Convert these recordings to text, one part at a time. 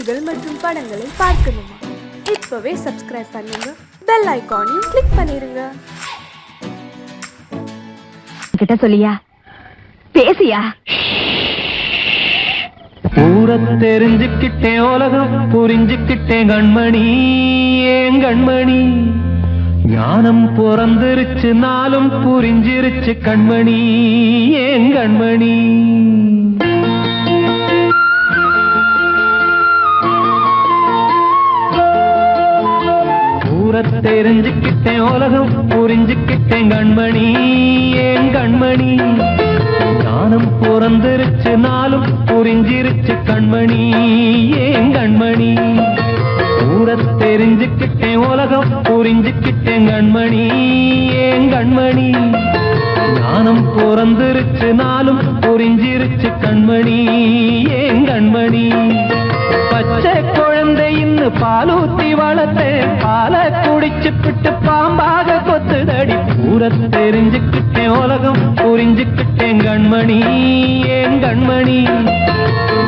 செய்திகள் மற்றும் படங்களை பார்க்கணுமா? இப்பவே சப்ஸ்கிரைப் பண்ணுங்க, பெல் ஐகானையும் கிளிக் பண்ணிருங்க. கிட்ட சொல்லியா பேசியா? ஊரை தெரிஞ்சுக்கிட்டேன், உலகம் புரிஞ்சுக்கிட்டேன் கண்மணி, ஏன் கண்மணி. ஞானம் பிறந்திருச்சு, நாளும் புரிஞ்சிருச்சு கண்மணி, ஏன் கண்மணி. ஊரை தெரிஞ்சுக்கிட்டேன், உலகம் புரிஞ்சுக்கிட்டேன் கண்மணி, ஏன் கண்மணி. ஞானம் பிறந்திருச்சு, நாளும் புரிஞ்சிருச்சு கண்மணி, ஏன் கண்மணி. ஊரை தெரிஞ்சுக்கிட்டேன், உலகம் புரிஞ்சுக்கிட்டேன் கண்மணி, ஏன் கண்மணி. ஞானம் பிறந்திருச்சு, நாளும் புரிஞ்சிருச்சு கண்மணி, ஏன் கண்மணி. பச்சை குழந்தைன்னு பாலூத்தி வளர்த்தேன், பாலை குடிச்சுப்பிட்டு பாம்பாக கொத்துதடி. ஊரை தெரிஞ்சுக்கிட்டேன், உலகம் புரிஞ்சுக்கிட்டேன் கண்மணி, ஏன் கண்மணி.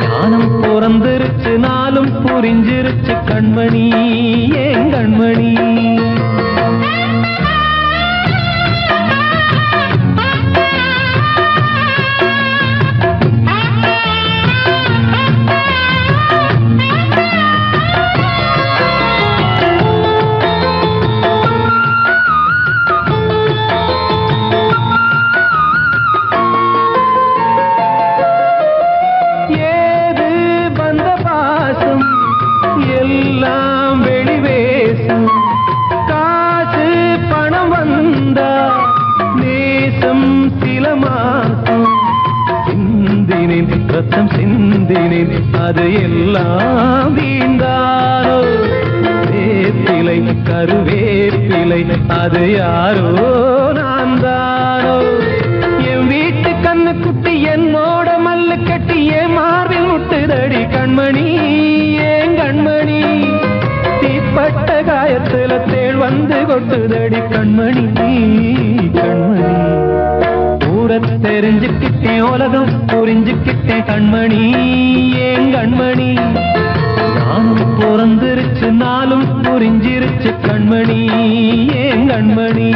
ஞானம் பிறந்திருச்சு, நாளும் புரிஞ்சிருச்சு கண்மணி, ஏன் கண்மணி. எல்லாம் வெளிவேசம், காசு பணம் வந்தா நேசம் சில மாசம். சிந்தினேன் ரத்தம் சிந்தினேன், அது எல்லாம் வீண்டாரோ. வேப்பிலை கருவேப்பிலை, அது யாரோ நான் தானோ. என் வீட்டு கண்ணு குட்டி என்னோட மல்லு கட்டி என் மார்பில் முட்டுதடி கண்மணி, ஏன் கண்மணி. தீப்பட்ட காயத்துல தேள் வந்து கொட்டுதடி கண்மணி, கண்மணி. ஊரை தெரிஞ்சுக்கிட்டேன், உலகம் புரிஞ்சுக்கிட்டேன் கண்மணி, ஏன் கண்மணி. நானும் பிறந்திருச்சு, நாளும் புரிஞ்சிருச்சு கண்மணி, ஏன் கண்மணி.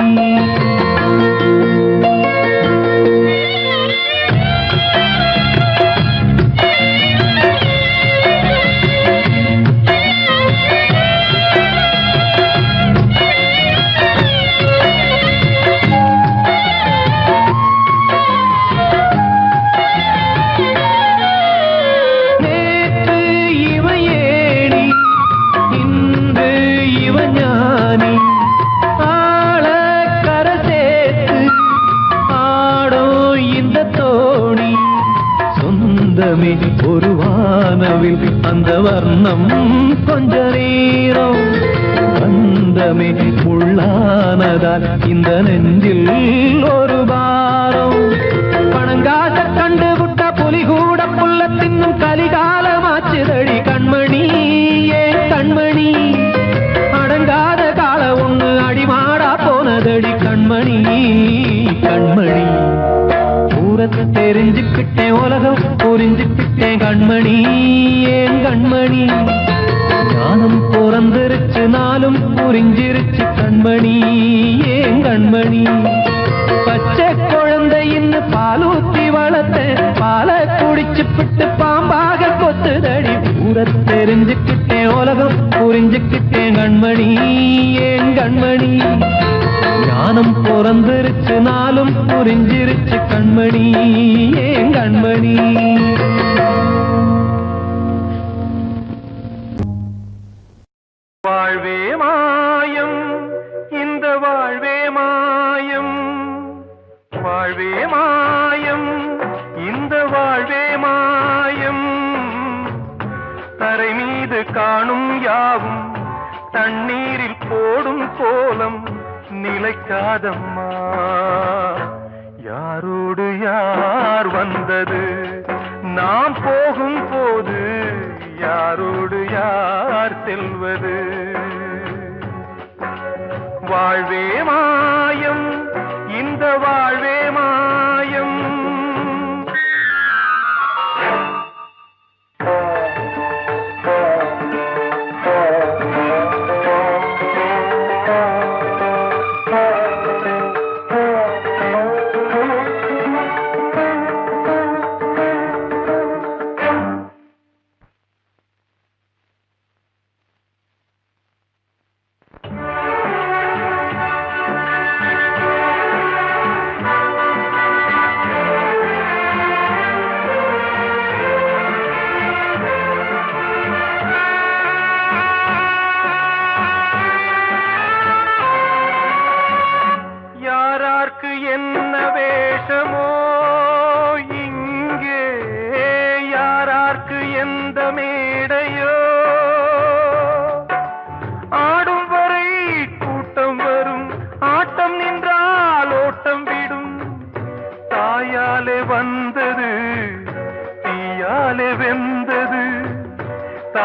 ஒரு வானவில் அந்த வர்ணம் கொஞ்ச நேரம் வந்தமே உள்ளானதால் இந்த நெஞ்சில் ஒரு பாரம். பணங்காச கண்டு விட்ட புலி கூட புல்ல தின்னும் கலிகாலமாச்சுதடி கண்மணி, ஏன் கண்மணி. அடங்காத கால ஒண்ணு அடிமாடா போனதடி கண்மணி, கண்மணி. ஊரை தெரிஞ்சுக்கிட்டேன், உலகம் புரிஞ்சுக்கிட்டேன் கண்மணி, ஏன் கண்மணி. ஞானம் பிறந்திருச்சு, நாளும் புரிஞ்சிருச்சு கண்மணி, ஏன் கண்மணி. பச்சை குழந்தைன்னு பாலூத்தி வளர்த்தேன், பாலை குடிச்சுப்பிட்டு பாம்பாக கொத்துதடி. ஊரை தெரிஞ்சுக்கிட்டேன், உலகம் புரிஞ்சுக்கிட்டேன் கண்மணி, ஏன் கண்மணி. ஞானம் பிறந்திருச்சு, நாளும் புரிஞ்சிருச்சு கண்மணி, ஏன் கண்மணி. வாழ்வே மாயம், இந்த வாழ்வே மாயம், வாழ்வே மாயம், இந்த வாழ்வே மாயம். தரை மீது காணும் யாவும் தண்ணீரில் போடும் கோலம் நிலைக்காதம்மா. யாரோடு யார் வந்தது நாம் போகும் போது, யாரோடு யார் செல்வது. வாழ்வே மாயம், இந்த வாழ்வே மாயம்.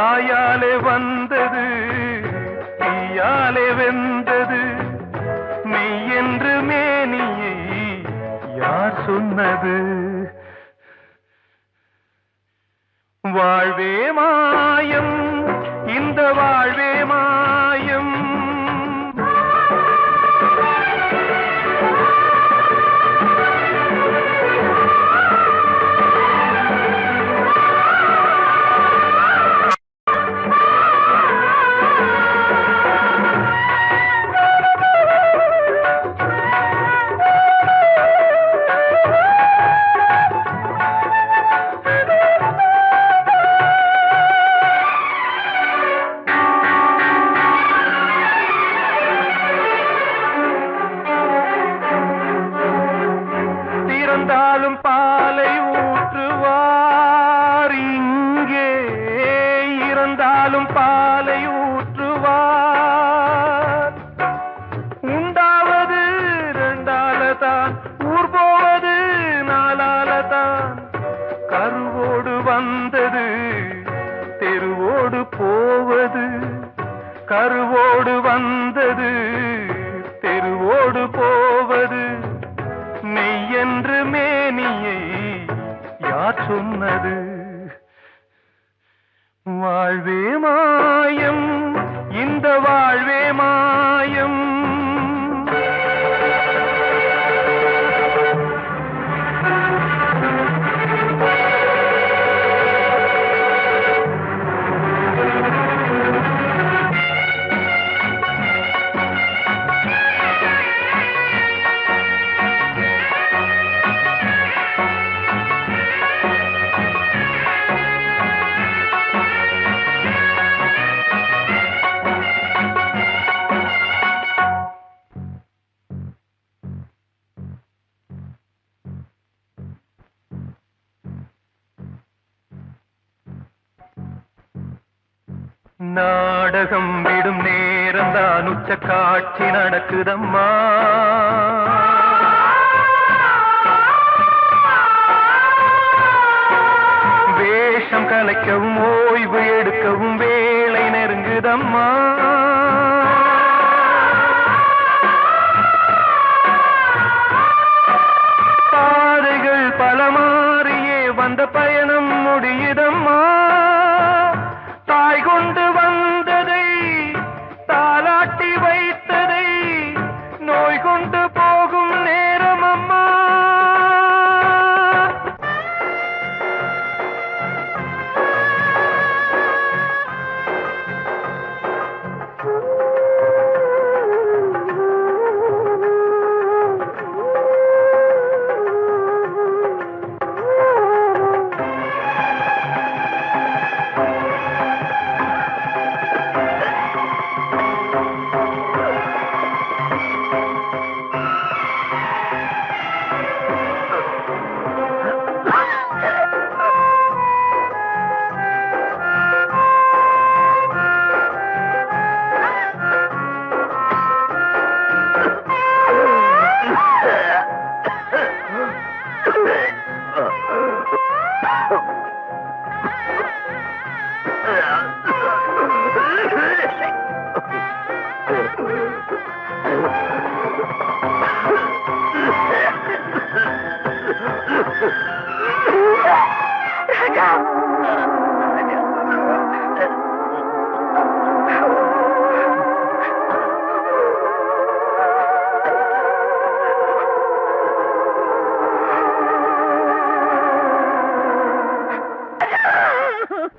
வாயாலே வந்தது தீயாலே வெந்தது மெய் என்று மேனியை யார் சொன்னது வாழ்வே மாயம் இந்த வாழ்வே மாயம் இறந்தாலும் பாலை ஊற்றுவார் இங்கே இறந்தாலும் பாலை ஊற்றுவார் உண்டாவது ரெண்டாலதான் ஊர் போவது நாலாலதான் கருவோடு வந்தது தெருவோடு போவது கருவோடு வந்தது தெருவோடு போவது மெய் என்று மேனியை யார் சொன்னது வாழ்வே மாயம் இந்த வாழ்வே மாயம் நாடகம் விடும் நேரம் தான் உச்ச காட்சி நடக்குதம்மா வேஷம் கலைக்கவும் ஓய்வு எடுக்கவும் வேளை நெருங்குதம்மா பாதைகள் பல மாறியே வந்த பயணம் முடியுதம்மா தாய் கொண்டு வந்ததை தாலாட்டி வைத்ததை நோய் கொண்டு போகும் நேரம் அம்மா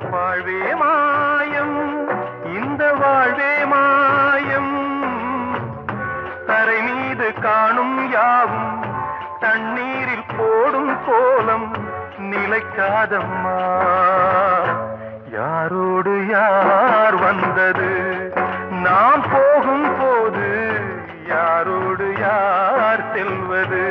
வாழ்வே மாயம் இந்த வாழ்வே மாயம் தரை மீது காணும் யாவும் தண்ணீரில் போடும் கோலம் நிலைக்காதம்மா யாரோடு யார் வந்தது நாம் போகும் போது யாரோடு யார் செல்வது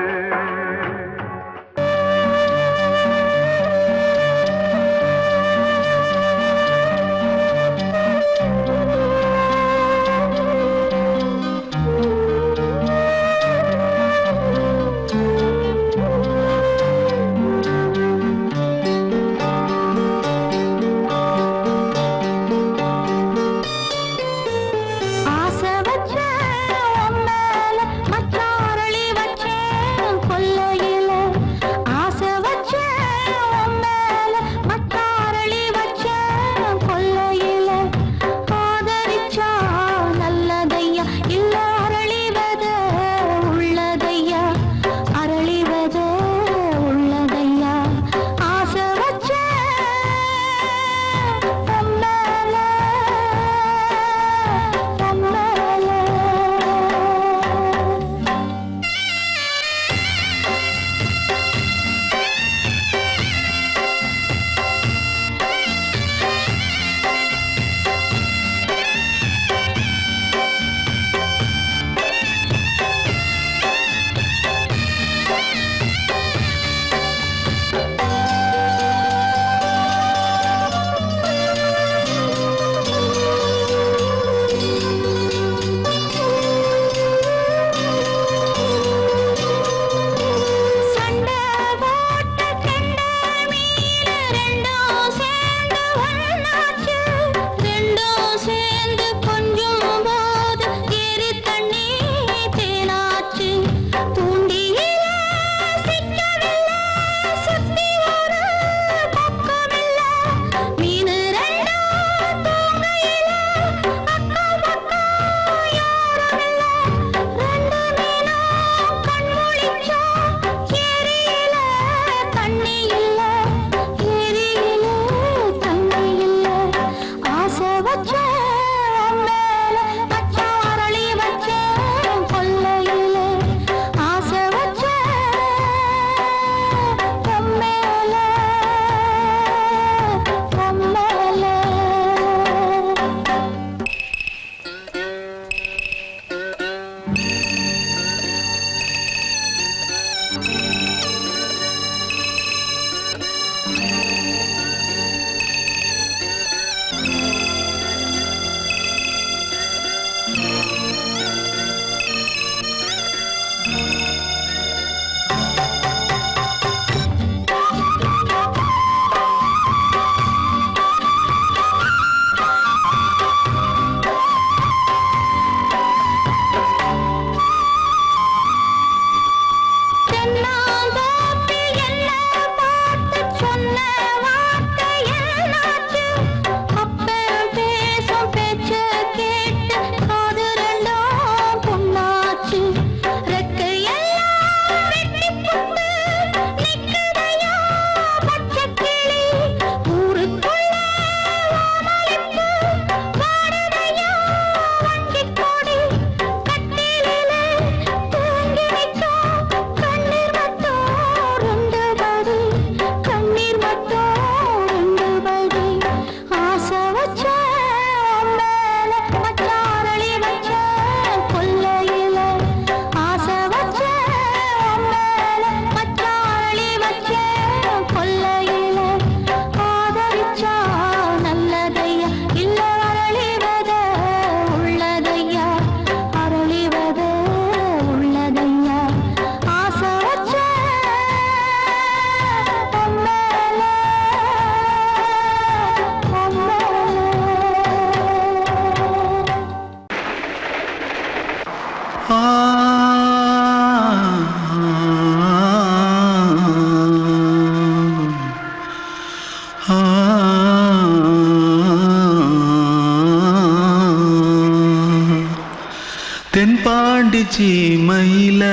சீமையில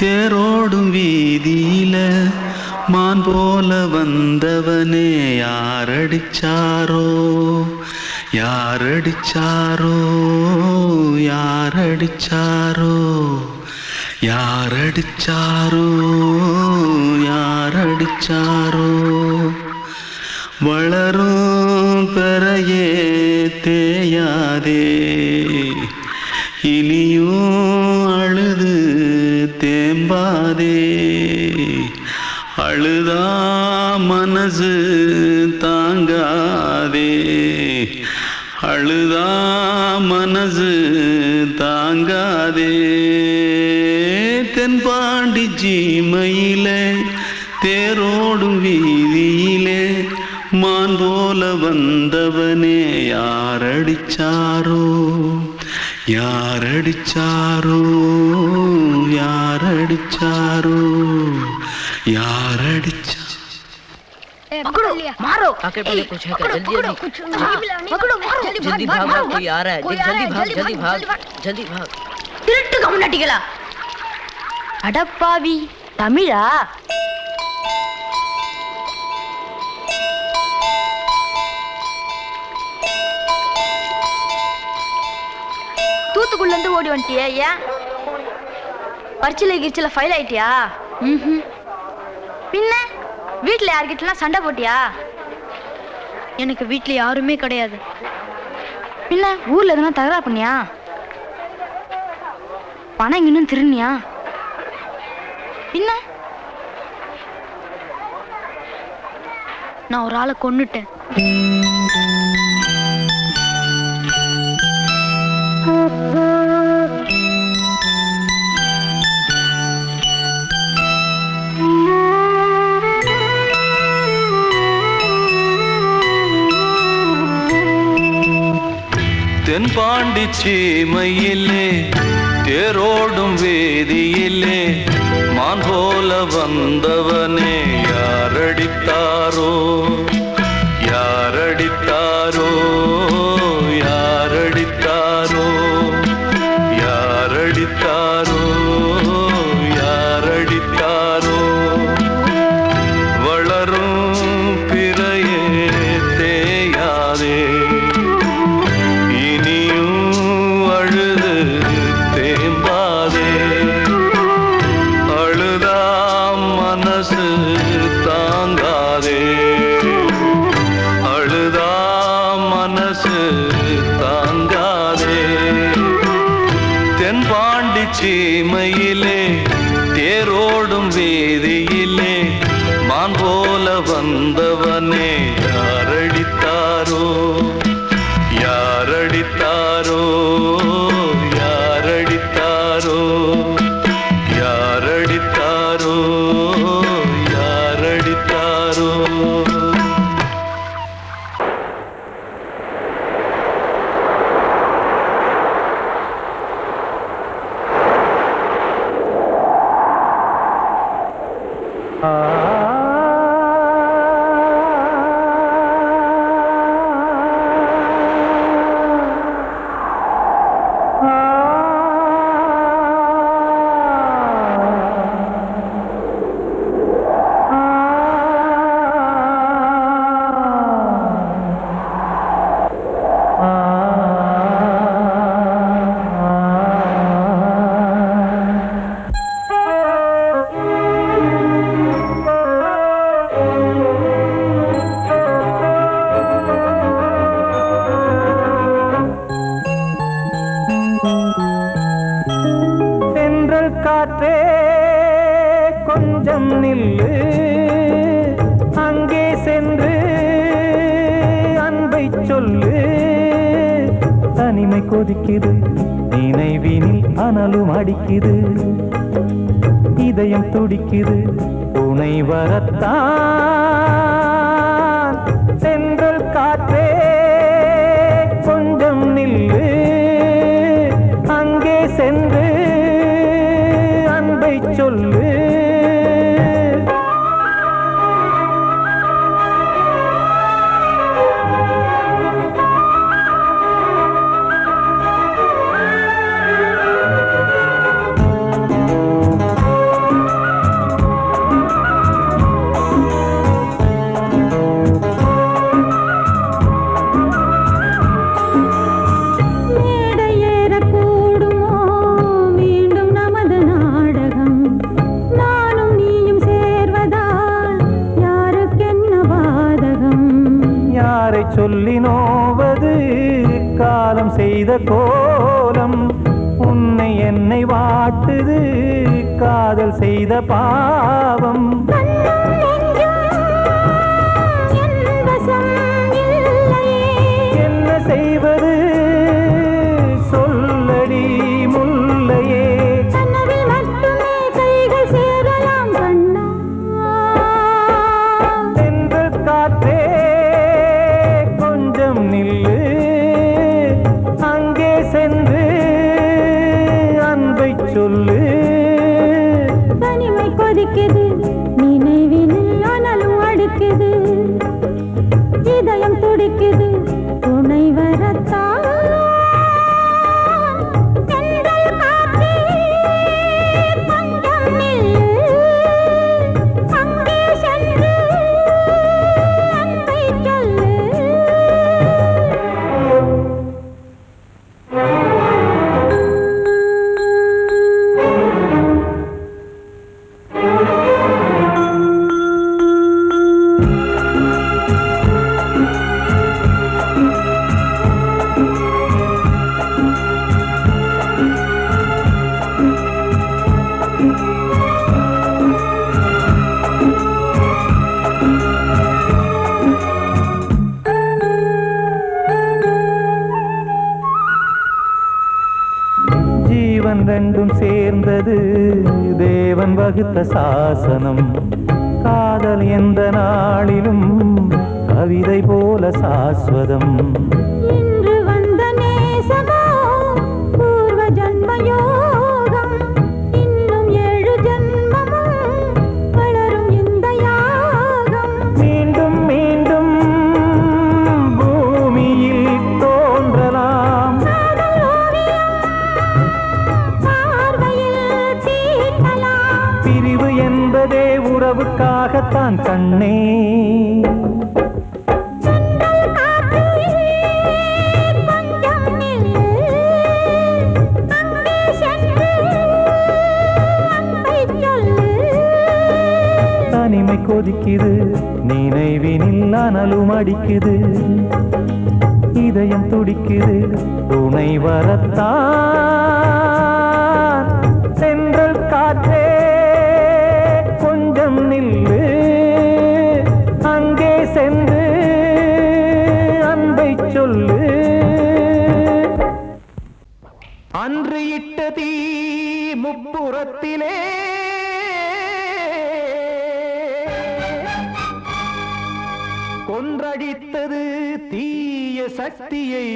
தேரோடும் வீதியில மான் போல வந்தவனே யாரடிச்சாரோ யாரடிச்சாரோ யாரடிச்சாரோ யாரடிச்சாரோ யாரடிச்சாரோ வளரும் பெறையே தேயாதே இனியும் அழுது தேம்பாதே அழுதா மனசு தாங்காதே அழுதா மனசு தாங்காதே தென்பாண்டி சீமையிலே தேரோடும் வீதியிலே மான் போல வந்தவனே யாரடிச்சாரோ யாரடிச்சாரோ யாரடிச்சாரோ யாரடிச்சா पकड़ो मारो आके पहले कुछ है क्या जल्दी जल्दी पकड़ो मारो जल्दी भाग भाग कोई आ रहा है जल्दी भाग जल्दी भाग திருட்டு கம்முனட்டிகளா அடப்பாவி தமிழா தூத்துக்குள்ள இருந்து ஓடி வந்துட்டியா ஏன் பரிச்சையில கிரிச்சில ஃபைல் ஆயிட்டியா பின்ன வீட்டுல யார்கிட்டலாம் சண்டை போட்டியா எனக்கு வீட்டுல யாருமே கிடையாது பின்ன ஊர்ல எதுனா தகராறு பண்ணியா பணம் இன்னும் திருநியா பின்ன நான் ஒரு ஆளை கொன்னுட்டேன் தென்பாண்டி சீமையிலே தேரோடும் வேதியிலே மான் போல வந்தவனே யாரடித்தாரோ யாரடித்தாரோ யாரடித்தாரோ யாரடித்தாரோ யாரடித்தாரோ வளரும் பிறையே தேயாதே தாங்காதே அழுதா மனசு தாங்காதே தென்பாண்டி சீமையிலே தேரோடும் வேதியிலே மான் போல வந்தவனே யாரடித்தாரோ யாரடித்தாரோ யாரடித்தாரோ யாரடித்தாரோ யாரடித்தாரோ காற்றே கொஞ்சம் நில்லு அங்கே சென்று அன்பை சொல்லு தனிமை கொதிக்குது நினைவினில் அனலும் அடிக்குது இதயம் துடிக்குது துணை வரத்தான் சென்றல் காற்றே கொஞ்சம் நில்லு அங்கே சென்று அன்பை சொல்லு காதல் செய்த கோலம் உன்னை என்னை வாட்டுது காதல் செய்த பாவம் என்ன செய்வது சொல்லடி முல்லையே சென்ற காற்றே கொஞ்சம் நில்லு அங்கே சென்று அன்பை சொல்லு தனிமை கொதிக்குது நினைவினில் ஆனாலும் அடுக்குது இதயம் துடிக்குது துணை வரத்தான் தென்றல் காற்றே கொஞ்சம் நில்லு அங்கே சென்று அன்பை சொல்லு ஜீவன் ரெண்டும் சேர்ந்தது தேவன் வகுத்த சாசனம் காதல் எந்த நாளிலும் கவிதை போல சாஸ்வதம் இன்று வந்த நேசமோ பூர்வ ஜன்ம யோகம் இன்னும் 7 ஜன்மமும் வளரும் இந்த யாகம் மீண்டும் மீண்டும் பூமியில் தோன்றலாம் காதல் ஓவியம் பார்வையில் தீட்டலாம் பிரிவு என்பதே உறவுக்காகத்தான் கண்ணே தென்றல் காற்றே கொஞ்சம் நில்லு அங்கே சென்று அன்பை சொல்லு தனிமை கொதிக்குது நினைவினில் அனலும் அடிக்குது இதயம் துடிக்குது துணை வரத்தான் சென்றல் காற்றே கொஞ்சம் நில்லு அங்கே சென்று அன்பை சொல்லு அன்று இட்ட தீ முப்புறத்திலே கொன்றடித்தது தீய சக்தியை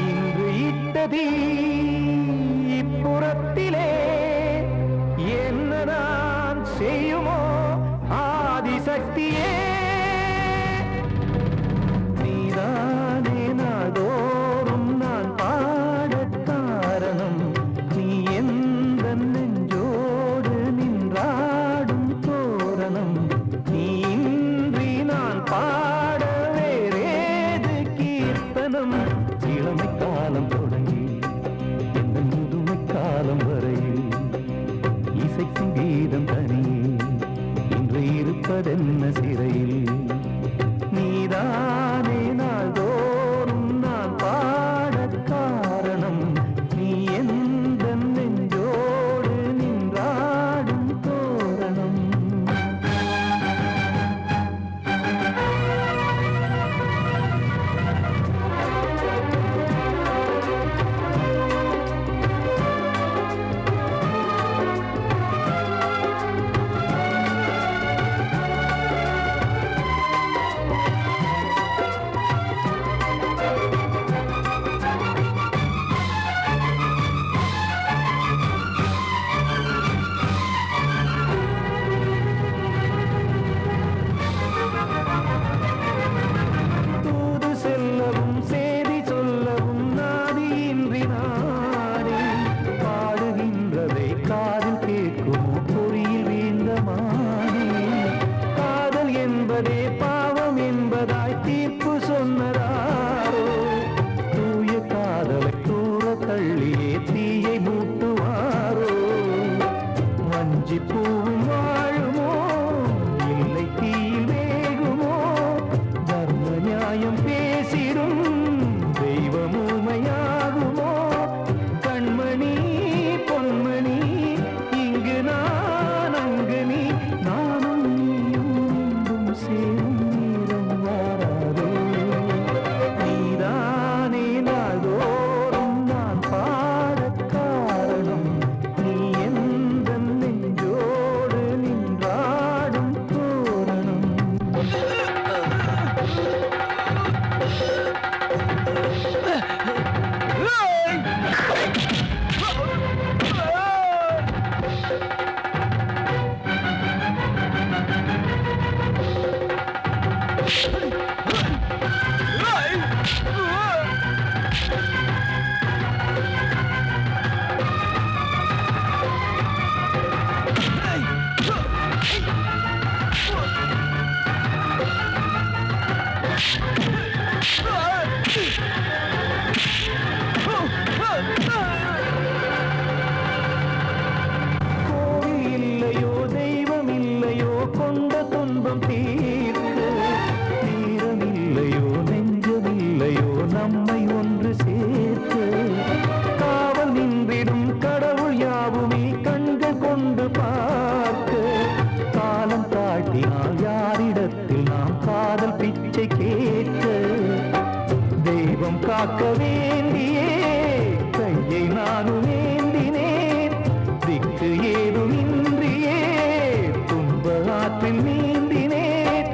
இன்று இட்டதீ இப்புறத்திலே என்ன நான் செய்யுமோ ஆதிசக்தியே நீதானே நாள்தோறும் நான் பாடக் காரணம் நீ எந்த நெஞ்சோடு நின்றாடும் தோரணம் நீ இன்றி நான் பாட வேறேது கீர்த்தனம் இளமை காலம் தொடங்கி எந்த முதுமை காலம் வரையில் இசை சங்கீதம் தனியே இன்று இருப்பதென்ன சிறையில் நீதானே நாள்தோறும் நான் பாடக் காரணம் நீ எந்த நெஞ்சோடு நின்றாடும் தோரணம் கோவில் இல்லையோ தெய்வம் இல்லையோ கொண்ட துன்பம் தீர்க்க தீரம் இல்லையோ நெஞ்சம் இல்லையோ நம்மை ஒன்று சேர்க்க காவல் நின்றிடும் கடவுள் யாவுமே கண்கள் கொண்டு பார்க்க காலம் தாட்டினால் யாரிடத்தில் நாம் காதல் பிச்சை கேட்க தெய்வம் காக்க வேண்டியே கையை நானும் ஏந்தினேன் திக்கு ஏதுமின்றியே துன்ப ஆற்றில் நீந்தினேன்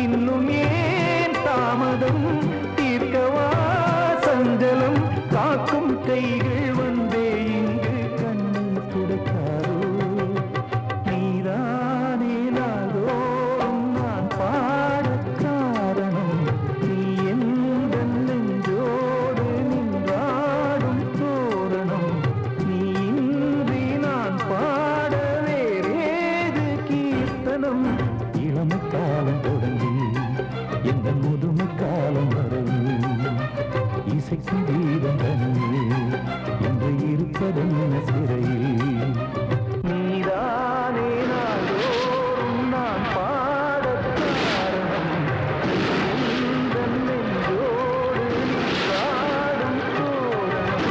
இன்னும் ஏன் தாமதம் தீர்க்கவா சஞ்சலம் காக்கும் கைகள் வந்தே இங்கு கண்ணீர் துடைக்காரோ நீதானே நாள்தோறும் நான் பாடக் காரணம் நீ எந்த நெஞ்சோடு நின்றாடும் தோரணம் நீ இன்றி நான் பாட வேறேது கீர்த்தனம் இளமை காலம் தொடங்கி எந்த முதுமை காலம் வரை இசைக்கும் வீதம் தனியே என்று இருப்பதென்ன சிறையில் நீதானே நாள்தோறும் நான் பாடக் காரணம் எந்த நெஞ்சோடு நின்றாடும் தோரணம்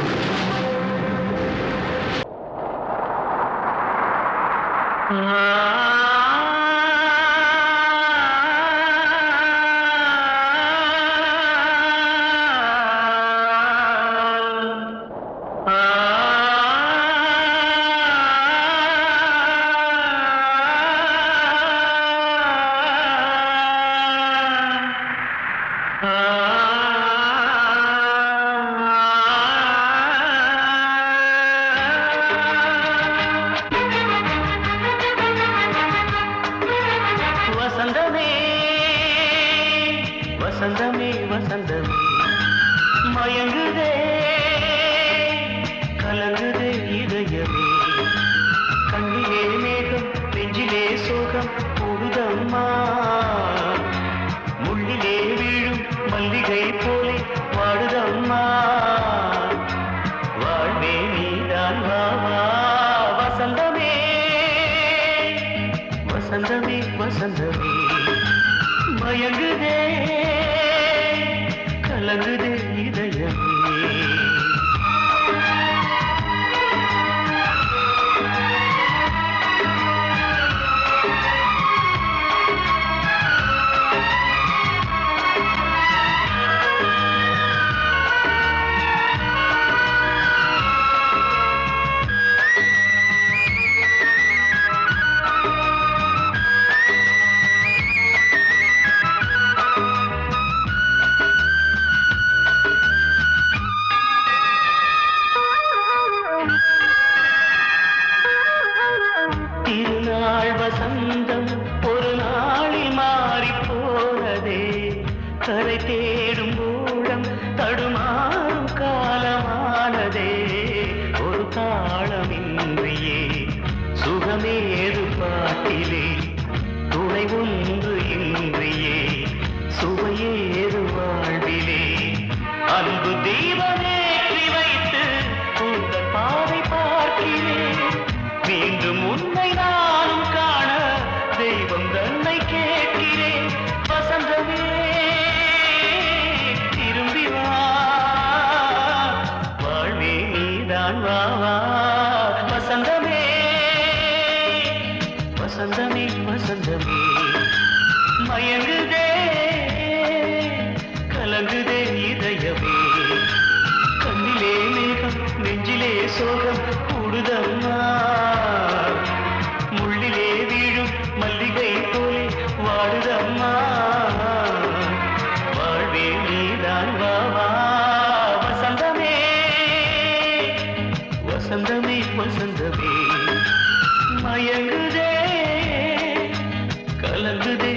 வசந்தமே வசந்தமே வசந்தமே மயங்குதே கலங்குதே இதயமே கண்ணிலே மேகம் நெஞ்சிலே சோகம் கூடுதம்மா முள்ளிலே வீழும் மல்லிகை போலே வாடுதம்மா வாழ்வே நீதான் வாவா வசந்தமே வசந்தமே வசந்தமே மயங்குதே கலங்குதே இதயமே திருநாள் வசந்தம் ஒரு நாளில் மாறி போனதே கரை தேடும் ஊழம் தடுமாறும் காலமானதே ஒரு தாளமின்றியே சுகமேது பாட்டிலே துணை ஒன்று இன்றியே சுவையேது வாழ்விலே அன்பு தீபமேற்றி வைத்து உங்கள் பாதை பார்க்கிறேன் மீண்டும் உன்னை நானும் காண தெய்வம் தன்னை கேட்கிறேன் வசந்தமே திரும்பி வா வாழ்வே நீதான் வா வா வசந்தமே வசந்தமே வசந்தமே மயங்குதே கலங்குதே இதயமே கண்ணிலே மேகம் நெஞ்சிலே சோகம் கூடுதம்மா முள்ளிலே வீழும் மல்லிகை போலே வாடுதம்மா வசந்தமே மயங்குதே கலங்குதே